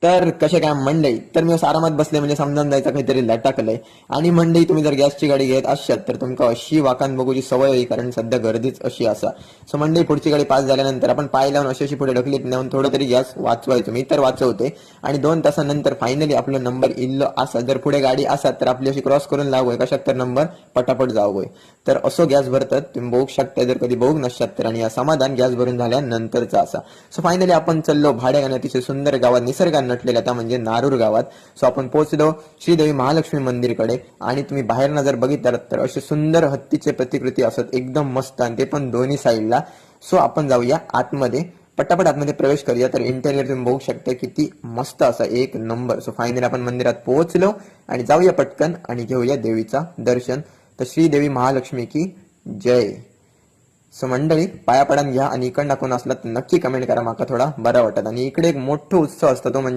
तर कसे काय मंडई, तर मी असं आरामात बसले म्हणजे समजावून जायचं काहीतरी लटाकलंय. आणि मंडई तुम्ही जर गॅसची गाडी घेत असाल तर तुमका अशी वाकान बघूची सवय होई, कारण सध्या गर्दीच अशी असा. सो मंडई पुढची गाडी पास झाल्यानंतर आपण पाय लावून अशी अशी पुढे ढकलीत नेऊन थोडं तरी गॅस वाचवायचो, मी तर वाचवते. आणि 2 तासानंतर फायनली आपलं नंबर इल्लो असा, जर पुढे गाडी असा तर आपली अशी क्रॉस करून लागोय कशात तर नंबर पटापट जावोय. तर असो गॅस भरतात तुम्ही बघू शकता, जर कधी बघू नसतात तर. आणि या समाधान गॅस भरून झाल्यानंतरचा असा. सो फायनली आपण चाललो भाड्या आणि अतिशय सुंदर गावात, निसर्गात नटलेल्या त्या म्हणजे नारूर गावात. सो आपण पोहोचलो श्रीदेवी महालक्ष्मी मंदिरकडे. आणि तुम्ही बाहेरनं जर बघितलं तर असे सुंदर हत्तीचे प्रतिकृती असत एकदम मस्त, आणि ते पण दोन्ही साईडला. सो आपण जाऊया आतमध्ये, पटापट आतमध्ये प्रवेश करूया. तर इंटेरियर तुम्ही बघू शकता किती मस्त असा, एक नंबर. सो फायनली आपण मंदिरात पोहोचलो आणि जाऊया पटकन आणि घेऊया देवीचा दर्शन. तर श्रीदेवी महालक्ष्मी की जय. सो मंडळी पाया पडून घ्या, आणि इकडनं कोण असला तर नक्की कमेंट करा, माका थोडा बरा वाटत. आणि इकडे एक मोठा उत्सव असतो तो म्हणजे